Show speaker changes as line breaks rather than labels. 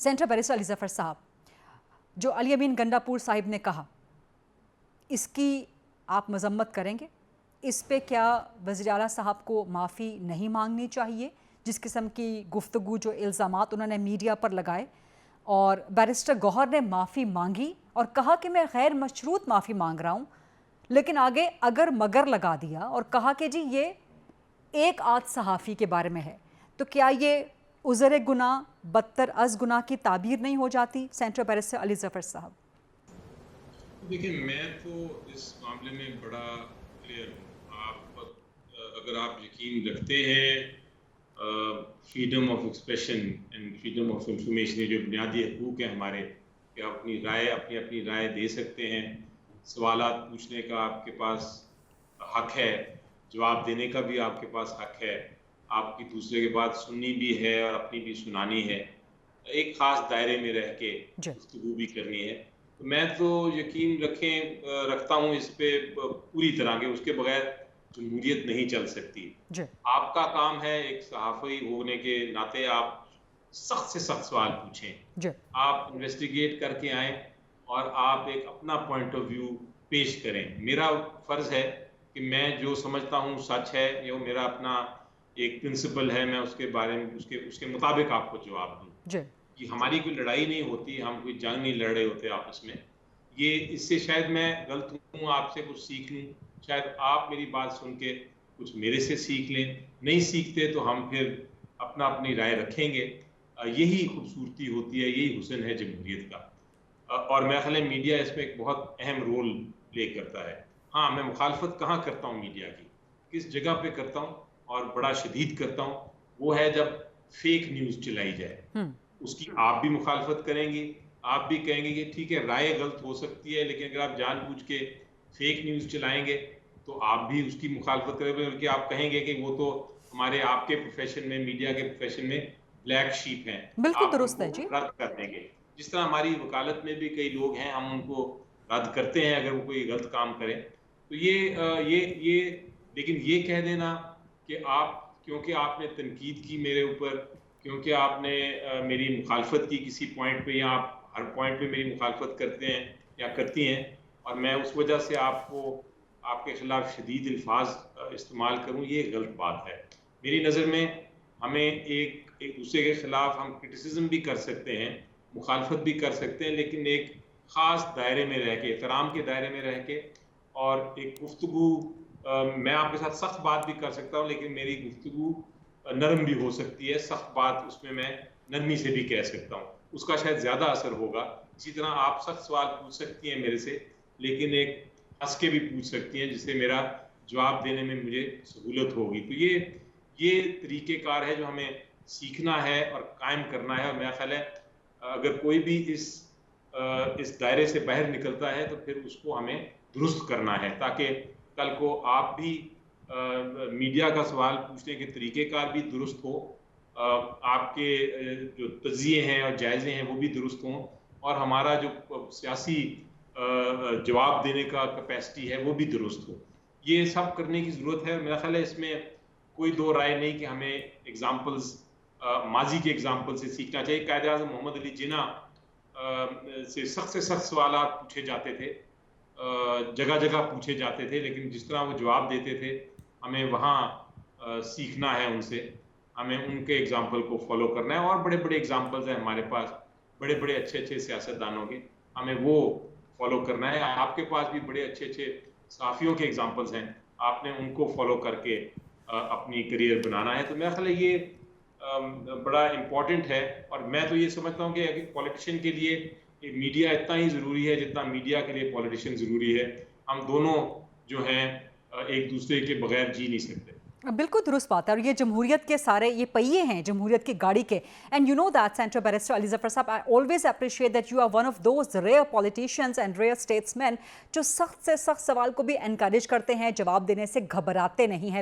Centre barrister Ali Zafar صاحب، جو علی امین گنڈاپور صاحب نے کہا، اس کی آپ مذمت کریں گے؟ اس پہ کیا وزیر اعلیٰ صاحب کو معافی نہیں مانگنی چاہیے؟ جس قسم کی گفتگو، جو الزامات انہوں نے میڈیا پر لگائے، اور بیرسٹر گوہر نے معافی مانگی اور کہا کہ میں غیر مشروط معافی مانگ رہا ہوں، لیکن آگے اگر مگر لگا دیا اور کہا کہ جی یہ ایک آدھ صحافی کے بارے میں ہے، تو کیا یہ عذر گناہ بدتر از گناہ کی تعبیر نہیں ہو جاتی سینٹر بیرسٹر علی ظفر صاحب؟
دیکھیں، میں تو اس معاملے میں بڑا کلیئر ہوں۔ اگر آپ یقین رکھتے ہیں freedom of expression and freedom of information, یہ جو بنیادی حقوق ہیں ہمارے، کہ آپ اپنی رائے دے سکتے ہیں، سوالات پوچھنے کا آپ کے پاس حق ہے، جواب دینے کا بھی آپ کے پاس حق ہے، آپ کی دوسرے کی بات سننی بھی ہے اور اپنی بھی سنانی ہے، ایک خاص دائرے میں رہ کے گفتگو بھی کرنی ہے۔ میں تو یقین رکھتا ہوں اس پہ پوری طرح کے، اس کے بغیر جمہوریت نہیں چل سکتی۔ آپ کا کام ہے ایک صحافی ہونے کے ناطے آپ سخت سے سخت سوال پوچھیں، آپ انویسٹیگیٹ کر کے آئیں اور آپ ایک اپنا پوائنٹ آف ویو پیش کریں۔ میرا فرض ہے کہ میں جو سمجھتا ہوں سچ ہے، یہ میرا اپنا ایک پرنسپل ہے، میں اس کے بارے میں اس کے مطابق آپ کو جواب دوں۔ کہ ہماری کوئی لڑائی نہیں ہوتی، ہم کوئی جنگ نہیں لڑ رہے ہوتے آپس میں۔ اس سے شاید میں غلط ہوں، آپ سے کچھ سیکھ لوں، شاید آپ میری بات سن کے کچھ میرے سے سیکھ لیں، نہیں سیکھتے تو ہم پھر اپنی رائے رکھیں گے۔ یہی خوبصورتی ہوتی ہے، یہی حسن ہے جمہوریت کا۔ اور میرا خیال ہے میڈیا اس میں ایک بہت اہم رول پلے کرتا ہے۔ ہاں، میں مخالفت کہاں کرتا ہوں میڈیا کی، کس جگہ پہ کرتا ہوں اور بڑا شدید کرتا ہوں، وہ ہے جب فیک نیوز چلائی جائے۔ اس کی آپ بھی مخالفت کریں گے، آپ بھی کہیں گے کہ ٹھیک ہے رائے غلط ہو سکتی ہے، لیکن اگر آپ جان بوجھ کے فیک نیوز چلائیں گے تو آپ بھی اس کی مخالفت کریں گے، بلکہ آپ کہیں گے کہ وہ تو ہمارے آپ کے پروفیشن میں، میڈیا کے پروفیشن میں بلیک شیپ ہیں،
بالکل
آپ ان
درست
کو
ہے جی۔
رد کر دیں گے۔ جس طرح ہماری وکالت میں بھی کئی لوگ ہیں، ہم ان کو رد کرتے ہیں اگر وہ کوئی غلط کام کریں۔ تو لیکن یہ کہہ دینا کہ کیونکہ آپ نے تنقید کی میرے اوپر، کیونکہ آپ نے میری مخالفت کی کسی پوائنٹ پہ، یا آپ ہر پوائنٹ پہ میری مخالفت کرتے ہیں یا کرتی ہیں، اور میں اس وجہ سے آپ کے خلاف شدید الفاظ استعمال کروں، یہ غلط بات ہے۔ میری نظر میں ہمیں ایک دوسرے کے خلاف ہم کرٹیسزم بھی کر سکتے ہیں، مخالفت بھی کر سکتے ہیں، لیکن ایک خاص دائرے میں رہ کے، احترام کے دائرے میں رہ کے، اور ایک گفتگو، میں آپ کے ساتھ سخت بات بھی کر سکتا ہوں، لیکن میری گفتگو نرم بھی ہو سکتی ہے، سخت بات اس میں نرمی سے بھی کہہ سکتا ہوں، اس کا شاید زیادہ اثر ہوگا۔ اسی طرح آپ سخت سوال پوچھ سکتی ہیں میرے سے، لیکن ایک ہنس کے بھی پوچھ سکتی ہیں، جس سے میرا جواب دینے میں مجھے سہولت ہوگی۔ تو یہ طریقہ کار ہے جو ہمیں سیکھنا ہے اور قائم کرنا ہے، اور میرا خیال ہے اگر کوئی بھی اس دائرے سے باہر نکلتا ہے تو پھر اس کو ہمیں درست کرنا ہے، تاکہ کل کو آپ بھی میڈیا کا سوال پوچھنے کے طریقہ کار بھی درست ہو، آپ کے جو تجزیے ہیں اور جائزے ہیں وہ بھی درست ہوں، اور ہمارا جو سیاسی جواب دینے کا کیپیسٹی ہے وہ بھی درست ہو۔ یہ سب کرنے کی ضرورت ہے۔ میرا خیال ہے اس میں کوئی دو رائے نہیں کہ ہمیں ایگزامپلز، ماضی کے ایگزامپل سے سیکھنا چاہیے۔ قائد اعظم محمد علی جناح سے سخت سوالات پوچھے جاتے تھے، جگہ جگہ پوچھے جاتے تھے، لیکن جس طرح وہ جواب دیتے تھے، ہمیں وہاں سیکھنا ہے ان سے، ہمیں ان کے ایگزامپل کو فالو کرنا ہے۔ اور بڑے بڑے ایگزامپلز ہیں ہمارے پاس، بڑے بڑے اچھے سیاستدانوں کے، ہمیں وہ فالو کرنا ہے۔ آپ کے پاس بھی بڑے اچھے صحافیوں کے ایگزامپلز ہیں، آپ نے ان کو فالو کر کے اپنی کریئر بنانا ہے۔ تو میرا خیال ہے یہ بڑا امپورٹنٹ ہے، اور میں تو یہ سمجھتا ہوں کہ پولیٹیشین کے لیے میڈیا اتنا ہی ضروری ہے جتنا میڈیا کے لیے پولیٹیشین ضروری ہے۔ ہم دونوں جو ہیں ایک دوسرے کے بغیر جی نہیں سکتے۔
بالکل درست بات ہے، اور یہ جمہوریت کے سارے یہ پہیے ہیں جمہوریت کی گاڑی کے۔ And you know that senator barrister Ali Zafar sahab, I always appreciate that you are one of those rare politicians and rare statesman جو سخت سے سخت سوال کو بھی انکریج کرتے ہیں، جواب دینے سے گھبراتے نہیں ہیں۔